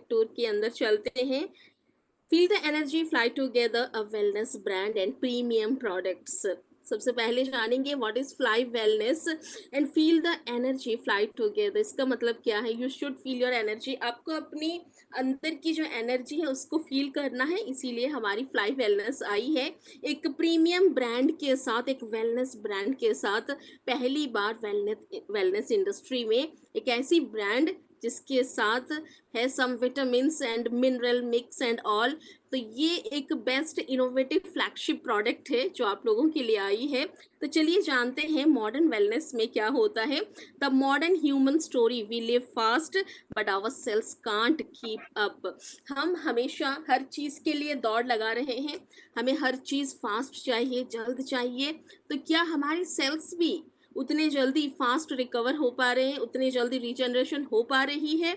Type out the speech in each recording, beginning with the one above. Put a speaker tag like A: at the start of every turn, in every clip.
A: Tour के अंदर चलते हैं। Feel the energy, fly together, a wellness brand and premium products. सबसे पहले जानेंगे what is fly wellness and feel the energy, fly together. इसका मतलब क्या है? You should feel your energy. आपको अपनी अंदर की जो एनर्जी है उसको फील करना है, इसीलिए हमारी फ्लाई वेलनेस आई है। एक प्रीमियम ब्रांड के साथ, एक वेलनेस ब्रांड के साथ पहली बार वेलनेस इंडस्ट्री में एक ऐसी ब्रांड जिसके साथ है some vitamin and mineral mix and all. तो ये एक बेस्ट इनोवेटिव फ्लैगशिप प्रोडक्ट है जो आप लोगों के लिए आई है। तो चलिए जानते हैं मॉडर्न वेलनेस में क्या होता है। The modern human story, we live fast but our cells can't keep up. हम हमेशा हर चीज़ के लिए दौड़ लगा रहे हैं, हमें हर चीज़ फास्ट चाहिए, जल्द चाहिए। तो क्या हमारी सेल्स भी उतने जल्दी फास्ट रिकवर हो पा रहे हैं, उतनी जल्दी रीजनरेशन हो पा रही है?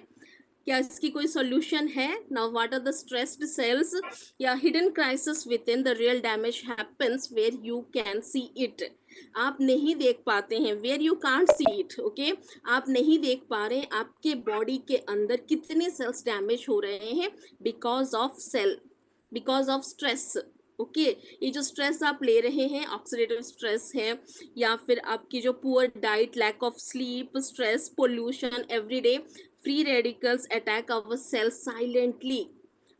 A: क्या इसकी कोई सॉल्यूशन है? Now what are the stressed cells या hidden crisis within the real damage happens where you can see it. आप नहीं देख पाते हैं, where you can't see it. Okay, आप नहीं देख पा रहे हैं आपके बॉडी के अंदर कितने सेल्स डैमेज हो रहे हैं because of because of stress. Okay, ये जो स्ट्रेस आप ले रहे हैं, ऑक्सीडेटिव स्ट्रेस है, या फिर आपकी जो poor diet, lack of sleep, stress, pollution, everyday free radicals attack our cells silently.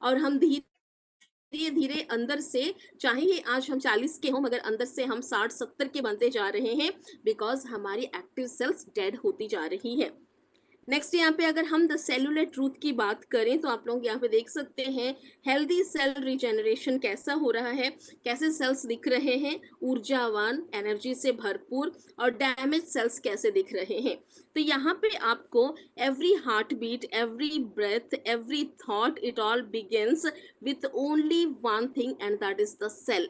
A: और हम धीरे धीरे अंदर से, चाहे ही आज हम 40 के हों, मगर अंदर से हम 60-70 के बनते जा रहे हैं बिकॉज हमारी एक्टिव सेल्स डेड होती जा रही है। नेक्स्ट यहाँ पे अगर हम द सेलुलर ट्रूथ की बात करें तो आप लोग यहाँ पे देख सकते हैं हेल्दी सेल रिजेनरेशन कैसा हो रहा है, कैसे सेल्स दिख रहे हैं, ऊर्जावान, एनर्जी से भरपूर। और डैमेज सेल्स कैसे दिख रहे हैं। तो यहाँ पे आपको every heart beat, every breath, every thought, it all begins with only one thing and that is the cell.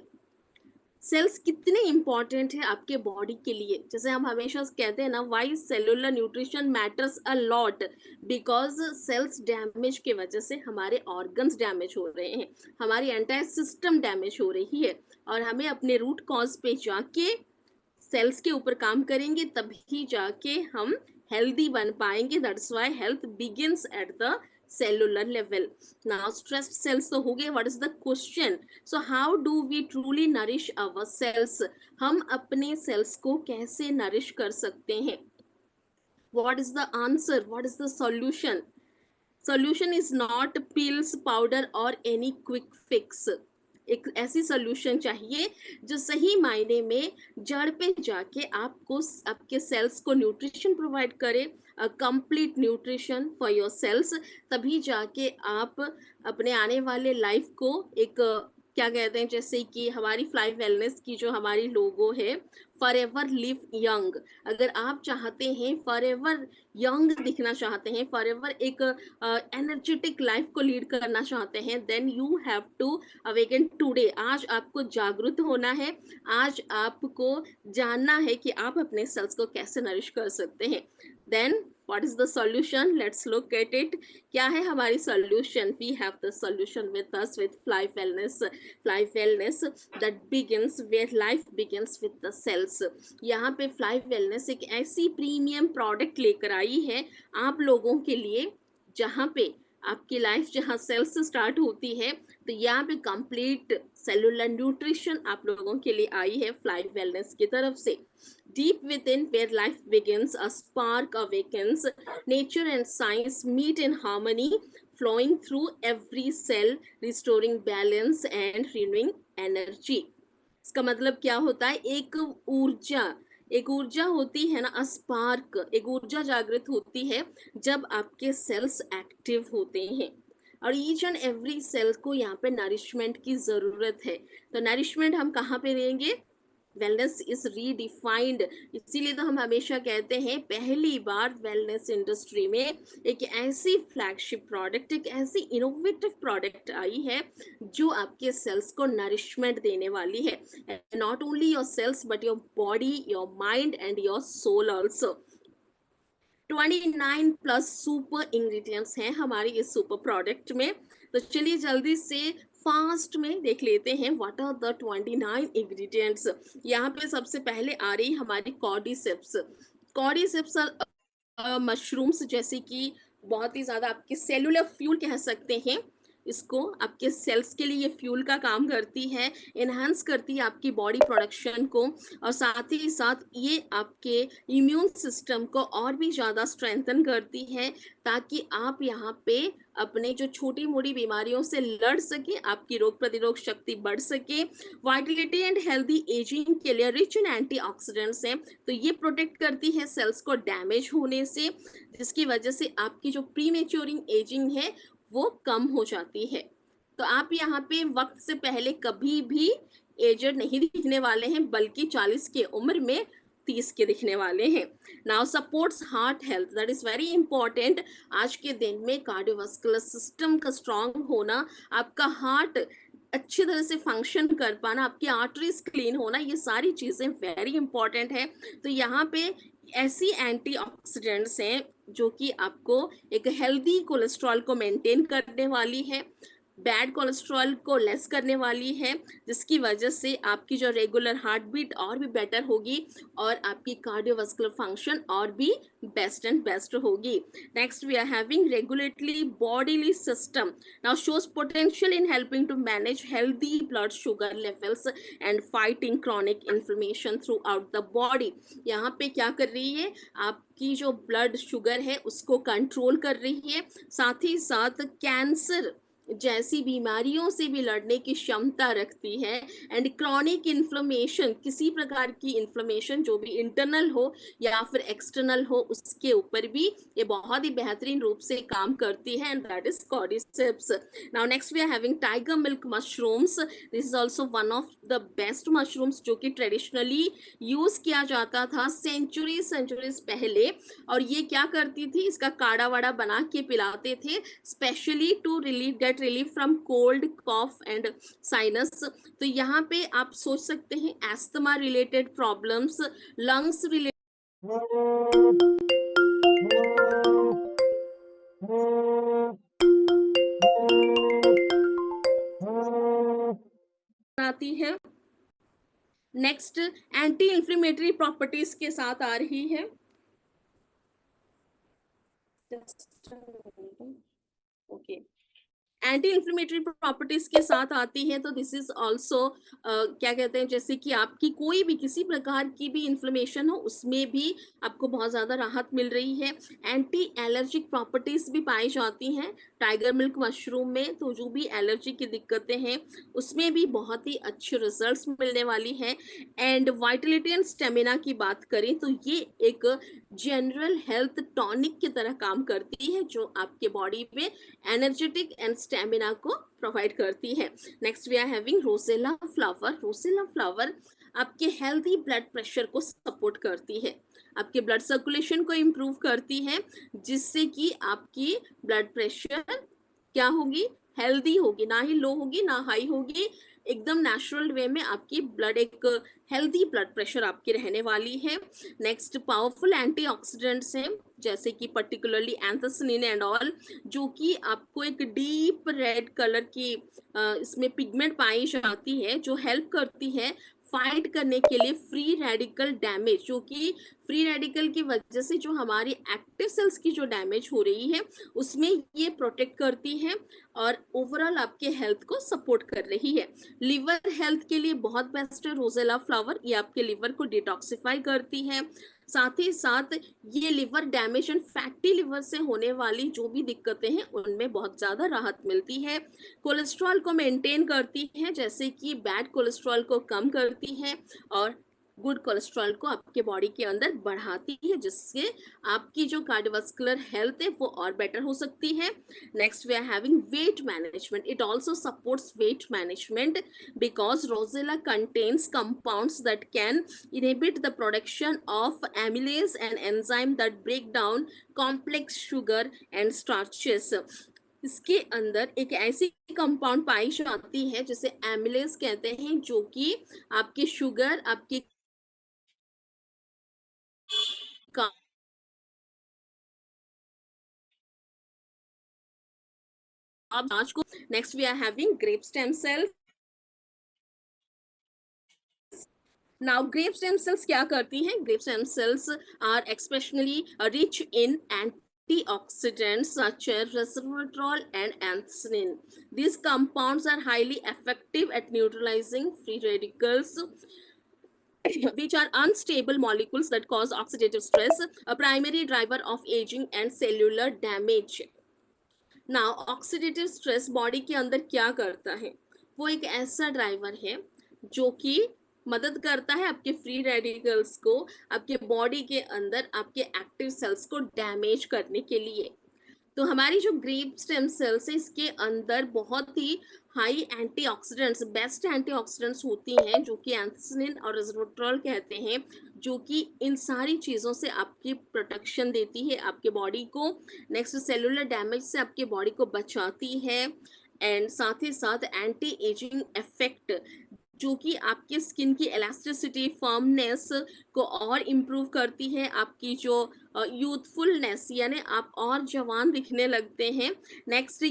A: Cells कितने इंपॉर्टेंट है आपके बॉडी के लिए? जैसे हम हमेशा कहते हैं ना, why cellular nutrition matters a lot, because cells damage के वजह से हमारे ऑर्गन्स डैमेज हो रहे हैं, हमारी एंटायर सिस्टम डैमेज हो रही है। और हमें अपने रूट कॉज पे जाके सेल्स के ऊपर काम करेंगे, तभी जाके हम हेल्दी बन पाएंगे। That's why health begins at the cellular level. Now stressed cells तो हो गए, what is the question? So how do we truly nourish our cells? हम अपने सेल्स को कैसे नरिश कर सकते हैं? What is the answer, what is the solution? Solution is not pills, powder और एनी क्विक फिक्स। एक ऐसी सॉल्यूशन चाहिए जो सही मायने में जड़ पे जाके आपको, आपके सेल्स को न्यूट्रिशन प्रोवाइड करे, complete nutrition for your cells. तभी जाके आप अपने आने वाले लाइफ को एक क्या कहते हैं, जैसे कि हमारी फ्लाई वेलनेस की जो हमारी लोगो है, फॉर एवर लिव यंग। अगर आप चाहते हैं फॉर एवर यंग दिखना चाहते हैं, फॉर एवर एक एनर्जेटिक लाइफ को लीड करना चाहते हैं, then you have to awaken today. आज आपको जागरूक होना है, आज आपको जानना है कि आप अपने सेल्स को कैसे नरिश कर सकते हैं। Then what is the solution? Let's look at it. क्या है हमारी solution? We have the solution with us with Fly wellness. Fly Wellness that begins where life begins with the cells. यहाँ पे फ्लाई वेलनेस एक ऐसी premium product लेकर आई है आप लोगों के लिए, जहाँ पे आपकी लाइफ जहाँ सेल्स से स्टार्ट होती है, तो यहाँ पे कंप्लीट सेलुलर न्यूट्रिशन आप लोगों के लिए आई है फ्लाई वेलनेस की तरफ से। Deep within, where life begins, a spark awakens. Nature and science meet in harmony, flowing through every cell, restoring balance and renewing energy. इसका मतलब क्या होता है? एक ऊर्जा होती है ना, स्पार्क, एक ऊर्जा जागृत होती है जब आपके सेल्स एक्टिव होते हैं। और ईच एंड एवरी सेल को यहाँ पे नरिशमेंट की ज़रूरत है। तो नरिशमेंट हम कहाँ पे देंगे? Wellness is redefined. इसीलिए तो हम हमेशा कहते हैं पहली बार वेलनेस इंडस्ट्री में एक ऐसी फ्लैगशिप प्रोडक्ट, एक ऐसी इनोवेटिव प्रोडक्ट आई है जो आपके सेल्स को नरिशमेंट देने वाली है। Not only your cells but your body, your mind and your soul also. 29 plus super ingredients हैं हमारी इस सुपर प्रोडक्ट में। तो चलिए जल्दी से फास्ट में देख लेते हैं व्हाट आर द 29 इंग्रेडिएंट्स। यहाँ पे सबसे पहले आ रही हमारी कॉर्डिसेप्स। कॉर्डिसेप्स मशरूम्स, जैसे कि बहुत ही ज़्यादा आपके सेलुलर फ्यूल कह सकते हैं इसको, आपके सेल्स के लिए ये फ्यूल का काम करती है, एनहांस करती है आपकी बॉडी प्रोडक्शन को, और साथ ही साथ ये आपके इम्यून सिस्टम को और भी ज़्यादा स्ट्रेंथन करती है, ताकि आप यहाँ पे अपने जो छोटी मोटी बीमारियों से लड़ सके, आपकी रोग प्रतिरोध शक्ति बढ़ सके। वाइटलिटी एंड हेल्दी एजिंग के लिए रिच इन एंटीऑक्सीडेंट्स हैं, तो ये प्रोटेक्ट करती है सेल्स को डैमेज होने से, जिसकी वजह से आपकी जो प्रीमेच्योरिंग एजिंग है वो कम हो जाती है। तो आप यहाँ पे वक्त से पहले कभी भी एजड नहीं दिखने वाले हैं, बल्कि 40 की उम्र में 30 के दिखने वाले हैं। Now supports heart health, that is very important. आज के दिन में कार्डियोवास्कुलर सिस्टम का स्ट्रांग होना, आपका हार्ट अच्छी तरह से फंक्शन कर पाना, आपकी आर्टरीज क्लीन होना, ये सारी चीज़ें वेरी इंपॉर्टेंट है। तो यहाँ पे ऐसी एंटीऑक्सीडेंट्स हैं जो कि आपको एक हेल्दी कोलेस्ट्रॉल को मेंटेन करने वाली है, बैड कोलेस्ट्रॉल को लेस करने वाली है, जिसकी वजह से आपकी जो रेगुलर हार्ट बीट और भी बेटर होगी, और आपकी कार्डियोवास्कुलर फंक्शन और भी बेस्ट एंड बेस्ट होगी। Next we are having regulatory bodily system, now shows potential in helping to manage healthy blood sugar levels and fighting chronic inflammation throughout the body. यहाँ पे क्या कर रही है, आपकी जो ब्लड शुगर है उसको कंट्रोल कर रही है, साथ ही साथ कैंसर जैसी बीमारियों से भी लड़ने की क्षमता रखती है। एंड क्रॉनिक इन्फ्लेमेशन, किसी प्रकार की इन्फ्लेमेशन जो भी इंटरनल हो या फिर एक्सटर्नल हो, उसके ऊपर भी ये बहुत ही बेहतरीन रूप से काम करती है, and that is cordyceps. Now next we are having tiger milk mushrooms, this is also one of the best mushrooms जो कि ट्रेडिशनली यूज किया जाता था सेंचुरीज पहले। और ये क्या करती थी, इसका काढ़ा वाड़ा बना के पिलाते थे, specially to get relief from cold, cough and sinus. तो यहाँ पे आप सोच सकते हैं asthma related problems, lungs related आती है। नेक्स्ट एंटी इंफ्लेमेटरी प्रॉपर्टीज के साथ आ रही है। ओके, एंटी इंफ्लेमेटरी प्रॉपर्टीज के साथ आती है, तो दिस इज ऑल्सो क्या कहते हैं, जैसे कि आपकी कोई भी किसी प्रकार की भी इन्फ्लेमेशन हो, उसमें भी आपको बहुत ज़्यादा राहत मिल रही है। एंटी एलर्जिक प्रॉपर्टीज भी पाई जाती हैं टाइगर मिल्क मशरूम में, तो जो भी एलर्जी की दिक्कतें हैं उसमें भी बहुत ही अच्छे रिजल्ट्स मिलने वाली है। एंड वाइटलिटी एंड स्टेमिना की बात करें तो ये एक जनरल हेल्थ टॉनिक की तरह काम करती है, जो आपके बॉडी में एनर्जेटिक एंड स्टेमिना को प्रोवाइड करती है। Next we are having rosella flower. Rosella flower आपके हेल्दी ब्लड प्रेशर को सपोर्ट करती है, आपके ब्लड सर्कुलेशन को इम्प्रूव करती है, जिससे कि आपकी ब्लड प्रेशर क्या होगी, हेल्दी होगी, ना ही लो होगी ना हाई होगी, एकदम नेचुरल वे में आपकी ब्लड एक हेल्दी ब्लड प्रेशर आपकी रहने वाली है। नेक्स्ट पावरफुल एंटीऑक्सीडेंट्स हैं, जैसे कि पर्टिकुलरली एंथोसिनिन एंड ऑल, जो कि आपको एक डीप रेड कलर की इसमें पिगमेंट पाई जाती है, जो हेल्प करती है फाइट करने के लिए फ्री रेडिकल डैमेज, जो कि फ्री रेडिकल की वजह से जो हमारी एक्टिव सेल्स की जो डैमेज हो रही है उसमें ये प्रोटेक्ट करती है, और ओवरऑल आपके हेल्थ को सपोर्ट कर रही है। लिवर हेल्थ के लिए बहुत बेस्ट है रोजेला फ्लावर, ये आपके लिवर को डिटॉक्सिफाई करती है, साथ ही साथ ये liver damage and fatty liver से होने वाली जो भी दिक्कतें हैं उनमें बहुत ज़्यादा राहत मिलती है। कोलेस्ट्रॉल को मेंटेन करती है, जैसे कि बैड कोलेस्ट्रॉल को कम करती है, और गुड कोलेस्ट्रॉल को आपके बॉडी के अंदर बढ़ाती है, जिससे आपकी जो कार्डियोवास्कुलर हेल्थ है वो और बेटर हो सकती है। Next we are having weight management, it also supports weight management because rosella contains compounds that can inhibit the production of amylase, an enzyme that break down complex sugar and starches. इसके अंदर एक ऐसी compound पाई जाती है जिसे amylase कहते हैं, जो कि आपकी शुगर, आपकी जांच को। Next we are having grape stem cell. Now grape stem cells क्या करती हैं, grape stem cells are exceptionally rich in and antioxidants such as resveratrol and anthocyanin. These compounds are highly effective at neutralizing free radicals, which are unstable molecules that cause oxidative stress, a primary driver of aging and cellular damage. Now oxidative stress body के अंदर क्या करता है? वो एक ऐसा driver है जो कि मदद करता है आपके फ्री रेडिकल्स को आपके बॉडी के अंदर आपके एक्टिव सेल्स को डैमेज करने के लिए। तो हमारी जो ग्रेप स्टेम सेल्स है इसके अंदर बहुत ही हाई एंटीऑक्सीडेंट्स, बेस्ट एंटीऑक्सीडेंट्स होती हैं जो कि एंथोसिनिन और रेस्वेट्रॉल कहते हैं, जो कि इन सारी चीज़ों से आपकी प्रोटेक्शन देती है आपके बॉडी को, नेक्स्ट सेलुलर डैमेज से आपके बॉडी को बचाती है, एंड साथ ही साथ एंटी एजिंग इफेक्ट जो कि आपके स्किन की इलास्टिसिटी, फर्मनेस को और इम्प्रूव करती है, आपकी जो यूथफुलनेस यानी आप और जवान दिखने लगते हैं। नेक्स्ट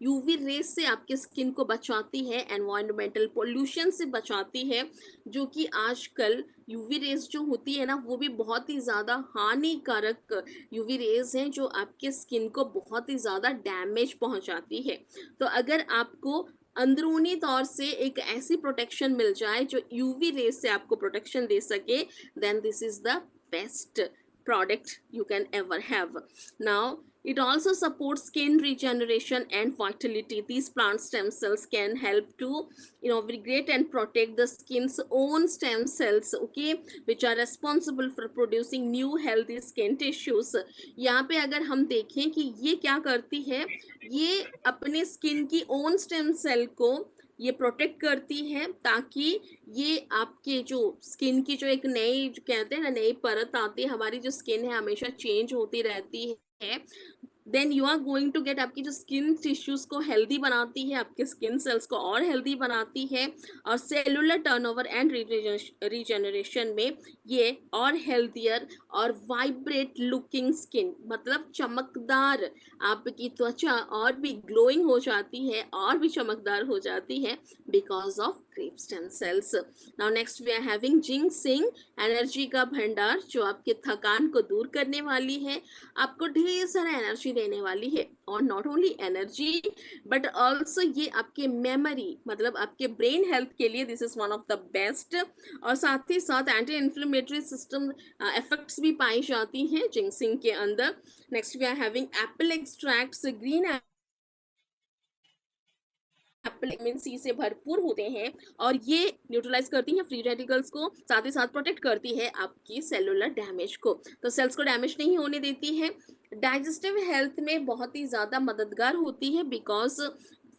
A: यूवी रेस से आपके स्किन को बचाती है, एनवायरमेंटल पोल्यूशन से बचाती है, जो कि आजकल यूवी रेस जो होती है ना वो भी बहुत ही ज़्यादा हानिकारक यूवी रेस हैं जो आपके स्किन को बहुत ही ज़्यादा डैमेज पहुंचाती है। तो अगर आपको अंदरूनी तौर से एक ऐसी प्रोटेक्शन मिल जाए जो यूवी रेस से आपको प्रोटेक्शन दे सके, then this is the best product you can ever have. Now it also supports skin regeneration and vitality. These plant stem cells can help to irrigate and protect the skin's own stem cells, okay, which are responsible for producing new healthy skin tissues. यहाँ पे अगर हम देखें कि ये क्या करती है, ये अपने स्किन की ओन स्टेम सेल को ये प्रोटेक्ट करती है ताकि ये आपके जो स्किन की जो एक नई जो कहते हैं ना नई परत आती है, हमारी जो स्किन है हमेशा चेंज होती रहती है, then you are going to get आपकी जो स्किन टिश्यूज को हेल्दी बनाती है, आपके स्किन सेल्स को और हेल्दी बनाती है, और सेलुलर टर्नओवर एंड रीजेनरेशन में ये और हेल्दियर और वाइब्रेट लुकिंग स्किन, मतलब चमकदार आपकी त्वचा और भी ग्लोइंग हो जाती है और भी चमकदार हो जाती है because of grape stem cells. Now next we are having ginseng, energy का भंडार जो आपके थकान को दूर करने वाली है, आपको ढेर सारा एनर्जी देने वाली है, और not only energy but also ये आपके मेमोरी मतलब आपके ब्रेन हेल्थ के लिए this is one of the best, और साथ ही साथ एंटी इन्फ्लेमेटरी सिस्टम इफेक्ट्स भी पाई जाती हैं जिंक्सिंग के अंदर। Next we are having apple extracts, green apple vitamin C से भरपूर होते हैं और ये न्यूट्रलाइज करती हैं फ्री रेडिकल्स को, साथ ही साथ प्रोटेक्ट करती है आपकी सेलुलर डैमेज को, तो सेल्स को डैमेज नहीं होने देती है। डाइजेस्टिव हेल्थ में बहुत ही ज़्यादा मददगार होती है बिकॉज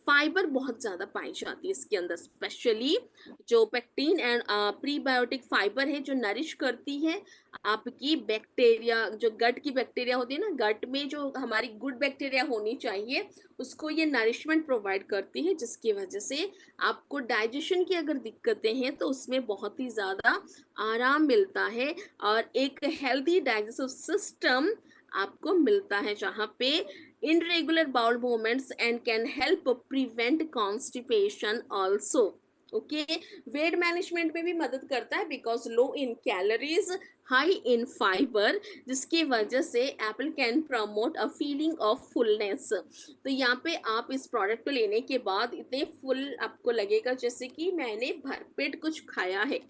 A: फाइबर बहुत ज़्यादा पाई जाती है इसके अंदर, स्पेशली जो पेक्टिन एंड प्रीबायोटिक फाइबर है जो नरिश करती है आपकी बैक्टीरिया, जो गट की बैक्टीरिया होती है ना, गट में जो हमारी गुड बैक्टीरिया होनी चाहिए उसको ये नरिशमेंट प्रोवाइड करती है, जिसकी वजह से आपको डाइजेशन की अगर दिक्कतें हैं तो उसमें बहुत ही ज़्यादा आराम मिलता है और एक हेल्दी डाइजेस्टिव सिस्टम आपको मिलता है जहाँ पे irregular bowel movements and can help prevent constipation also. Okay, weight management में भी मदद करता है because low in calories, high in fibre, जिसकी वजह से Apple can promote a feeling of fullness. तो यहाँ पे आप इस प्रोडक्ट को लेने के बाद इतने फुल आपको लगेगा जैसे कि मैंने भरपेट कुछ खाया है,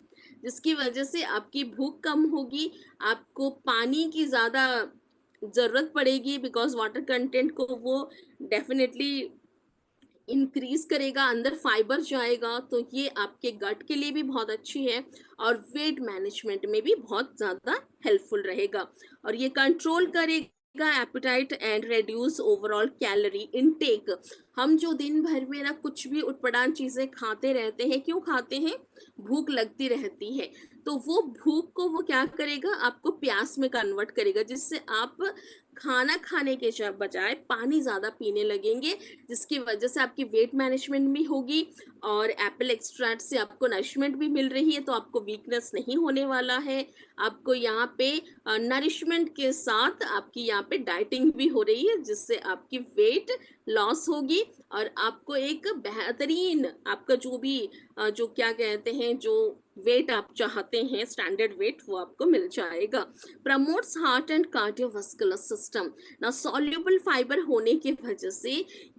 A: जिसकी वजह से आपकी भूख कम होगी, आपको पानी की ज़्यादा ज़रूरत पड़ेगी बिकॉज वाटर कंटेंट को वो डेफिनेटली इंक्रीज करेगा, अंदर फाइबर जाएगा, तो ये आपके गट के लिए भी बहुत अच्छी है और वेट मैनेजमेंट में भी बहुत ज़्यादा हेल्पफुल रहेगा, और ये कंट्रोल करेगा appetite and reduce overall calorie intake. हम जो दिन भर में ना कुछ भी उटपटांग चीज़ें खाते रहते हैं, क्यों खाते हैं? भूख लगती रहती है, तो वो भूख को वो क्या करेगा, आपको प्यास में कन्वर्ट करेगा, जिससे आप खाना खाने के बजाय पानी ज़्यादा पीने लगेंगे, जिसकी वजह से आपकी वेट मैनेजमेंट भी होगी और एप्पल एक्सट्रैक्ट से आपको नरिशमेंट भी मिल रही है, तो आपको वीकनेस नहीं होने वाला है। आपको यहाँ पे नरिशमेंट के साथ आपकी यहाँ पे डाइटिंग भी हो रही है, जिससे आपकी वेट लॉस होगी और आपको एक बेहतरीन आपका जो भी जो क्या कहते हैं जो वेट आप चाहते हैं स्टैंडर्ड वेट वो आपको मिल जाएगा। Promotes heart and cardiovascular system. System. ना सॉल्युबल फाइबर होने की वजह से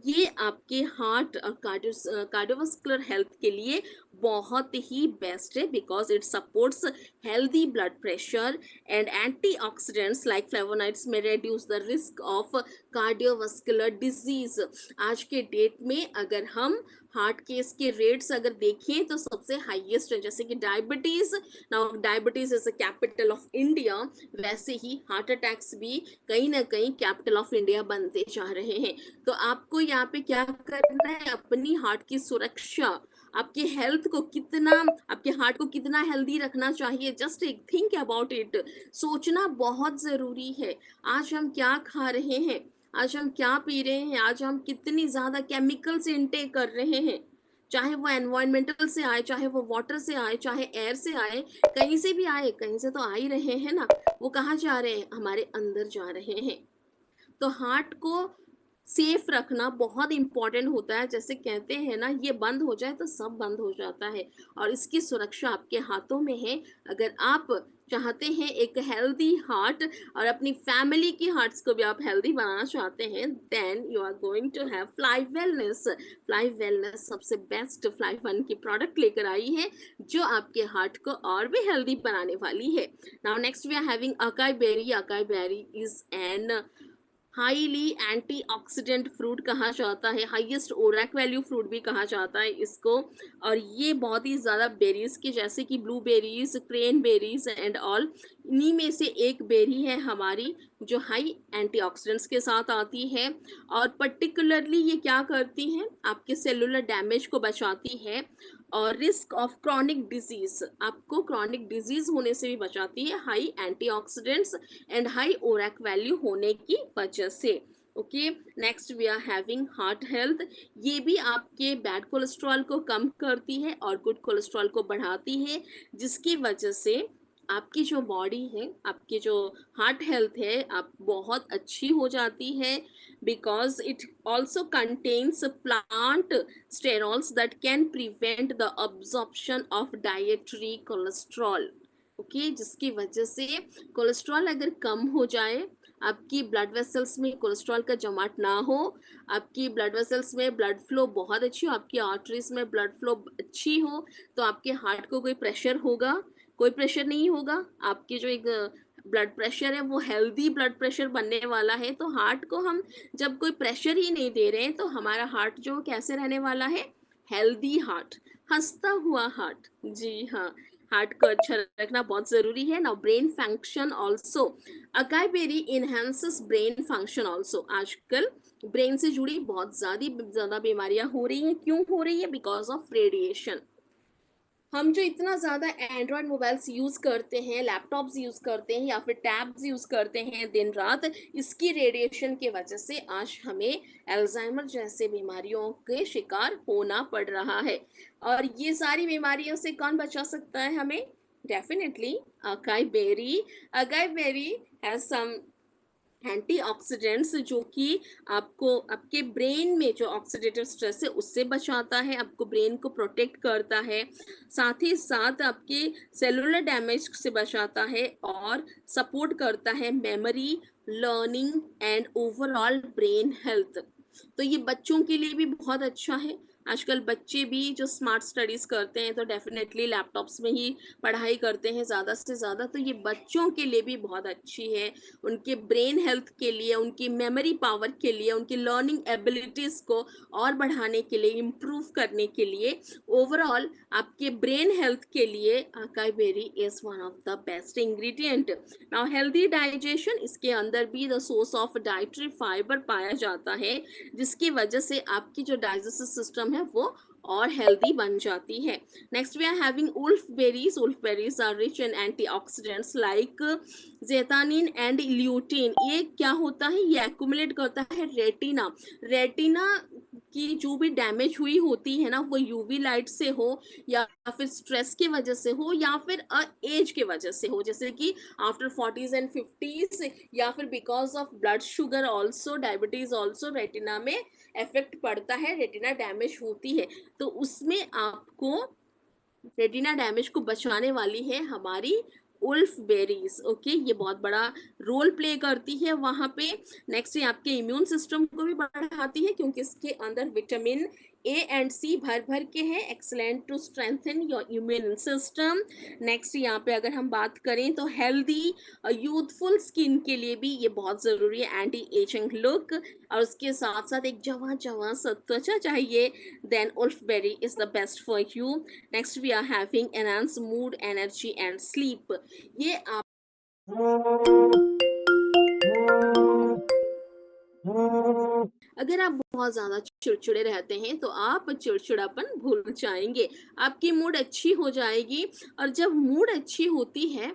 A: ये आपके हार्ट और कार्डियोवास्कुलर हेल्थ के लिए बहुत ही बेस्ट है, because it supports healthy blood pressure and antioxidants like flavonoids may reduce the risk of cardiovascular disease. आज के डेट में अगर हम हार्ट केस के रेट्स अगर देखें तो सबसे हाईएस्ट है, जैसे कि diabetes. Now diabetes is a capital of India, वैसे ही हार्ट अटैक्स भी कहीं ना कहीं कैपिटल ऑफ इंडिया बनते जा रहे हैं। तो आपको यहाँ पे क्या करना है, अपनी हार्ट की सुरक्षा, आपके हेल्थ को कितना, आपके हार्ट को कितना हेल्दी रखना चाहिए, जस्ट थिंक अबाउट इट। सोचना बहुत जरूरी है। आज हम क्या खा रहे हैं, आज हम क्या पी रहे हैं, आज हम कितनी ज्यादा केमिकल्स इनटेक कर रहे हैं, चाहे वो एनवायरमेंटल से आए, चाहे वो वाटर से आए, चाहे एयर से आए, कहीं से भी आए, कहीं से तो आ ही रहे हैं ना। वो कहाँ जा रहे हैं, हमारे अंदर जा रहे हैं। तो हार्ट को सेफ रखना बहुत इंपॉर्टेंट होता है। जैसे कहते हैं ना, ये बंद हो जाए तो सब बंद हो जाता है, और इसकी सुरक्षा आपके हाथों में है। अगर आप चाहते हैं एक हेल्दी हार्ट और अपनी फैमिली की हार्ट्स को भी आप हेल्दी बनाना चाहते हैं, then you are going to have fly wellness. Fly wellness सबसे बेस्ट फ्लाई वन की प्रोडक्ट लेकर आई है, जो आपके हार्ट को और भी हेल्दी बनाने वाली है। Now next we are having acai berry. Acai berry is an highly antioxidant fruit कहा जाता है, हाईएस्ट ओरैक वैल्यू फ्रूट भी कहा जाता है इसको। और ये बहुत ही ज़्यादा बेरीज के, जैसे कि blueberries, crane berries and all, इन्हीं में से एक बेरी है हमारी जो हाई एंटीऑक्सीडेंट्स के साथ आती है। और पर्टिकुलरली ये क्या करती हैं, आपके सेलुलर डैमेज को बचाती है, और रिस्क ऑफ क्रॉनिक डिजीज, आपको क्रॉनिक डिजीज होने से भी बचाती है, high antioxidants and high ORAC value होने की वजह से। Okay, next we are having heart health. ये भी आपके बैड कोलेस्ट्रॉल को कम करती है और गुड कोलेस्ट्रॉल को बढ़ाती है, जिसकी वजह से आपकी जो बॉडी है, आपकी जो हार्ट हेल्थ है, आप बहुत अच्छी हो जाती है, because it also contains plant sterols that can prevent the absorption of dietary cholesterol। Okay, जिसकी वजह से कोलेस्ट्रॉल अगर कम हो जाए, आपकी ब्लड वेसल्स में कोलेस्ट्रॉल का जमाट ना हो, आपकी ब्लड वेसल्स में ब्लड फ्लो बहुत अच्छी हो, आपकी आर्टरीज में ब्लड फ्लो अच्छी हो, तो आपके हार्ट को कोई प्रेशर होगा, कोई प्रेशर नहीं होगा। आपकी जो एक ब्लड प्रेशर है वो हेल्दी ब्लड प्रेशर बनने वाला है। तो हार्ट को हम जब कोई प्रेशर ही नहीं दे रहे हैं, तो हमारा हार्ट जो कैसे रहने वाला है, हेल्दी हार्ट, हंसता हुआ हार्ट। जी हाँ, हार्ट को अच्छा रखना बहुत जरूरी है। Now brain function also, acai berry enhances brain function also. आजकल ब्रेन से जुड़ी बहुत ज्यादा बीमारियां हो रही हैं। क्यों हो रही है? Because of radiation. हम जो इतना ज़्यादा एंड्रॉयड मोबाइल्स यूज़ करते हैं, लैपटॉप्स यूज़ करते हैं, या फिर टैब्स यूज़ करते हैं दिन रात, इसकी रेडिएशन की वजह से आज हमें अल्जाइमर जैसे बीमारियों के शिकार होना पड़ रहा है। और ये सारी बीमारियों से कौन बचा सकता है हमें? Definitely acai berry. Acai berry has some antioxidants, जो कि आपको आपके ब्रेन में जो ऑक्सीडेटिव स्ट्रेस है उससे बचाता है, आपको ब्रेन को प्रोटेक्ट करता है, साथ ही साथ आपके सेलुलर डैमेज से बचाता है, और सपोर्ट करता है memory, learning and overall brain health. तो ये बच्चों के लिए भी बहुत अच्छा है। आजकल बच्चे भी जो स्मार्ट स्टडीज करते हैं तो डेफिनेटली लैपटॉप्स में ही पढ़ाई करते हैं ज़्यादा से ज़्यादा, तो ये बच्चों के लिए भी बहुत अच्छी है, उनके ब्रेन हेल्थ के लिए, उनकी मेमोरी पावर के लिए, उनकी लर्निंग एबिलिटीज़ को और बढ़ाने के लिए, इम्प्रूव करने के लिए, ओवरऑल आपके ब्रेन हेल्थ के लिए acai berry is one of the best ingredient. Now healthy digestion, इसके अंदर भी the source of dietary fiber पाया जाता है, जिसकी वजह से आपकी जो डाइजेस्टिव सिस्टम है वो और हेल्दी बन जाती है। Next we are having wolfberries. Wolfberries are rich in antioxidants like zeaxanthin and lutein. ये क्या होता है? ये एक्यूमुलेट करता है रेटिना। रेटिना की जो भी डैमेज हुई होती है ना, वो यूवी लाइट से हो, या फिर स्ट्रेस की वजह से हो, या फिर एज की वजह से हो, जैसे कि आफ्टर 40s एंड 50s, या फिर because of blood sugar also, diabetes also retina में इफेक्ट पड़ता है, रेटिना डैमेज होती है। तो उसमें आपको रेटिना डैमेज को बचाने वाली है हमारी उल्फ बेरीज, ओके, ये बहुत बड़ा रोल प्ले करती है वहाँ पे। नेक्स्ट ये आपके इम्यून सिस्टम को भी बढ़ाती है क्योंकि इसके अंदर विटामिन ए एंड सी भर भर के हैं, excellent to strengthen your immune system. Next यहाँ पे अगर हम बात करें तो हेल्दी यूथफुल स्किन के लिए भी ये बहुत ज़रूरी है, एंटी एजिंग लुक, और उसके साथ साथ एक जवां जवां सा त्वचा चाहिए, then wolfberry is the best for you. Next we are having enhance mood energy and sleep. ये आप अगर आप बहुत ज़्यादा चिड़चिड़े रहते हैं तो आप चिड़चिड़ापन भूल जाएंगे, आपकी मूड अच्छी हो जाएगी, और जब मूड अच्छी होती है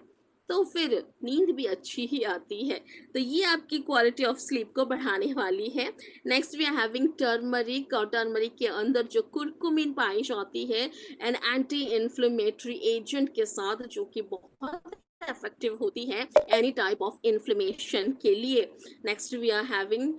A: तो फिर नींद भी अच्छी ही आती है। तो ये आपकी क्वालिटी ऑफ स्लीप को बढ़ाने वाली है। Next we are having turmeric, और टर्मरिक के अंदर जो कुरकुमिन पाई जाती है एन एंटी इन्फ्लेमेटरी एजेंट के साथ, जो कि बहुत इफेक्टिव होती है एनी टाइप ऑफ इन्फ्लेमेशन के लिए। Next we are having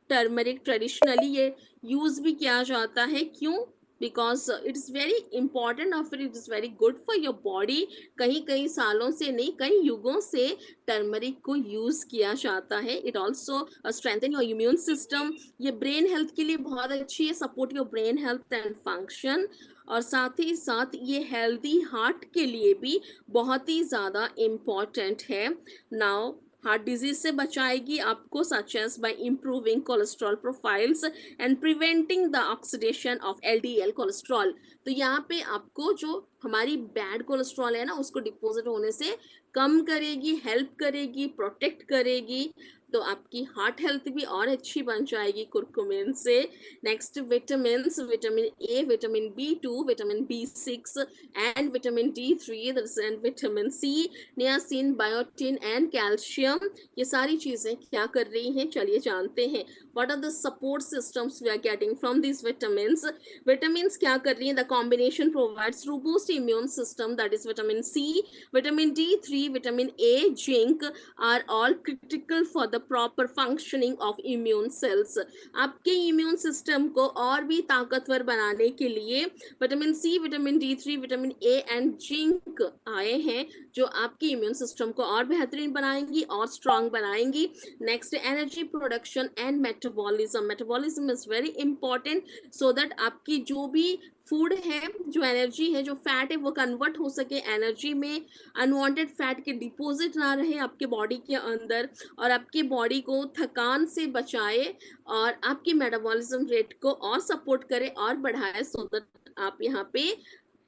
A: turmeric, traditionally ये यूज भी किया जाता है, क्यों? Because it is very important और फिर it is very good for your body. कई कई सालों से नहीं, कई युगों से टर्मरिक को यूज़ किया जाता है। It also strengthen your immune system, ये ब्रेन हेल्थ के लिए बहुत अच्छी है, support your brain health and function, और साथ ही साथ ये हेल्दी हार्ट के लिए भी बहुत ही ज़्यादा इम्पॉर्टेंट है। नाउ हार्ट डिजीज से बचाएगी आपको, such as by improving cholesterol profiles and preventing the oxidation of LDL cholesterol. तो यहाँ पे आपको जो हमारी बैड कोलेस्ट्रॉल है ना, उसको डिपोजिट होने से कम करेगी, हेल्प करेगी, प्रोटेक्ट करेगी, तो आपकी हार्ट हेल्थ भी और अच्छी बन जाएगी कुरकुमिन से। Next vitamin, vitamin A, vitamin B2, vitamin B6 and vitamin D3 and vitamin C, niacin, biotin and calcium, ये सारी चीजें क्या कर रही हैं, चलिए जानते हैं। What are the support systems we are getting from this vitamins? Vitamins क्या कर रही हैं? The combination provides robust immune system, that is vitamin C, vitamin D3, vitamin A, zinc are all critical for the proper functioning of immune cells. आपके immune system को और भी ताकतवर बनाने के लिए vitamin C, vitamin D3, vitamin A and zinc आए हैं, जो आपके इम्यून सिस्टम को और बेहतरीन बनाएंगी और स्ट्रांग बनाएंगी। Next, energy production and metabolism, metabolism is very important, so that आपकी जो भी फूड है, जो एनर्जी है, जो फैट है, वो कन्वर्ट हो सके एनर्जी में, अनवांटेड फैट के डिपॉजिट ना रहे आपके बॉडी के अंदर, और आपकी बॉडी को थकान से बचाए, और आपकी मेटाबॉलिज्म रेट को और सपोर्ट करे और बढ़ाए, सो दैट आप यहाँ पे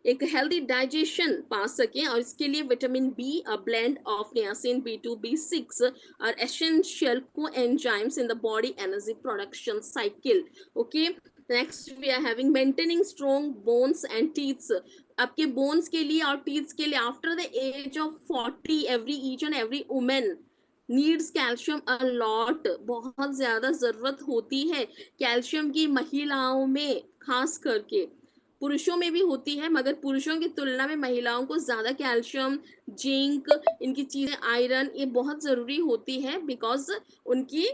A: एक हेल्दी डाइजेशन पा सकें। और इसके लिए vitamin B, a blend of niacin, B2, B6 और essential coenzymes in the body energy production cycle. Okay, next we are having maintaining strong bones and teeths, आपके बोन्स के लिए और टीथ्स के लिए after the age of 40 every each and every women needs calcium a lot, बहुत ज्यादा जरूरत होती है कैल्शियम की, महिलाओं में खास करके, पुरुषों में भी होती है, मगर पुरुषों की तुलना में महिलाओं को ज्यादा कैल्शियम, जिंक, इनकी चीजें, आयरन, ये बहुत जरूरी होती है, बिकॉज उनकी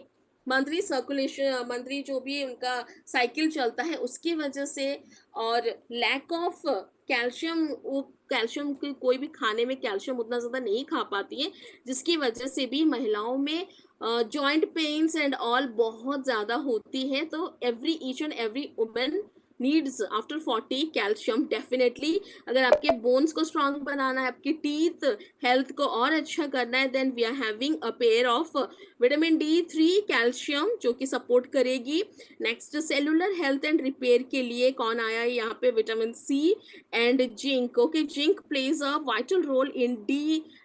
A: मंथली सर्कुलेशन, मंथली जो भी उनका साइकिल चलता है उसकी वजह से, और लैक ऑफ कैल्शियम, वो कैल्शियम की कोई भी खाने में कैल्शियम उतना ज़्यादा नहीं खा पाती है, जिसकी वजह से भी महिलाओं में जॉइंट पेन्स एंड ऑल बहुत ज़्यादा होती है। तो every each and every women needs after 40 calcium definitely. अगर आपके बोन्स को स्ट्रांग बनाना है, आपकी टीथ हेल्थ को और अच्छा करना है, then we are having a pair of vitamin D3, calcium, जो कि सपोर्ट करेगी। Next, cellular health and repair के लिए कौन आया है यहाँ पे? Vitamin C and zinc. Okay, zinc plays a vital role in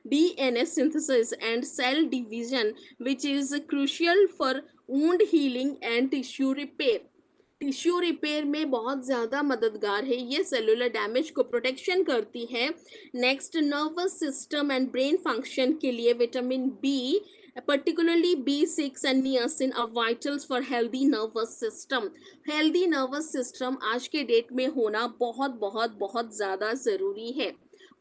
A: DNA synthesis and cell division, which is crucial for wound healing and tissue repair. Tissue repair में बहुत ज़्यादा मददगार है, ये सेलुलर डैमेज को प्रोटेक्शन करती है। Next, nervous system and brain function के लिए vitamin B, particularly B6 and niacin are vitals for healthy nervous system. Healthy nervous system आज के डेट में होना बहुत बहुत बहुत ज़्यादा ज़रूरी है।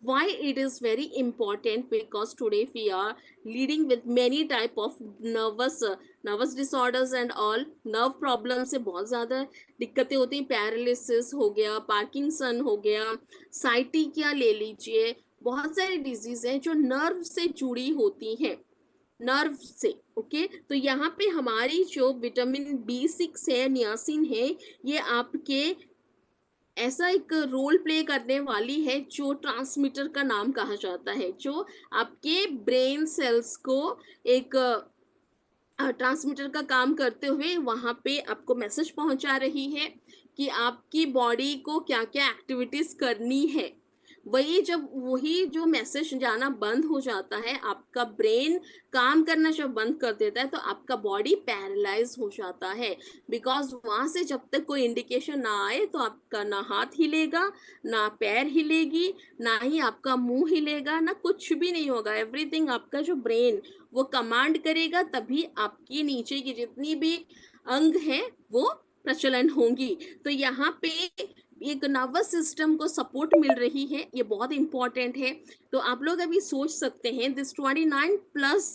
A: Why it is very important? Because today we are leading with many type of nervous disorders and all, nerve problem से बहुत ज़्यादा दिक्कतें होती हैं। पैरालिसिस हो गया, पार्किंसन हो गया, साइटिकिया ले लीजिए, बहुत सारी डिजीज हैं जो नर्व से जुड़ी होती हैं, नर्व से। ओके, तो यहाँ पे हमारी जो विटामिन B6 है, नियासिन है, ये आपके ऐसा एक रोल प्ले करने वाली है जो ट्रांसमीटर का नाम कहा जाता है, जो आपके ब्रेन सेल्स को एक ट्रांसमीटर का काम करते हुए वहां पे आपको मैसेज पहुंचा रही है कि आपकी बॉडी को क्या क्या एक्टिविटीज करनी है। वही जब वही जो मैसेज जाना बंद हो जाता है, आपका ब्रेन काम करना जब बंद कर देता है, तो आपका बॉडी पैरालाइज हो जाता है। बिकॉज वहां से जब तक कोई इंडिकेशन ना आए तो आपका ना हाथ हिलेगा, ना पैर हिलेगी, ना ही आपका मुंह हिलेगा, ना कुछ भी नहीं होगा। एवरीथिंग आपका जो ब्रेन वो कमांड करेगा, तभी आपकी नीचे की जितनी भी अंग है वो प्रचलन होंगी। तो यहाँ पे एक नर्वस सिस्टम को सपोर्ट मिल रही है, ये बहुत इंपॉर्टेंट है। तो आप लोग अभी सोच सकते हैं, this 29 plus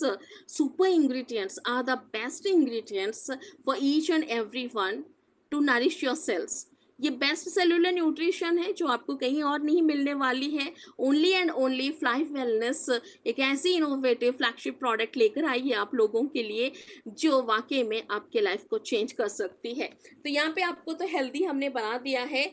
A: super ingredients are the best ingredients for each and every one to nourish your cells. ये बेस्ट सेलुलर न्यूट्रिशन है जो आपको कहीं और नहीं मिलने वाली है। Only and only fly wellness एक ऐसी इनोवेटिव फ्लैगशिप प्रोडक्ट लेकर आई है आप लोगों के लिए, जो वाकई में आपके लाइफ को चेंज कर सकती है। तो यहाँ पे आपको तो हेल्दी हमने बना दिया है।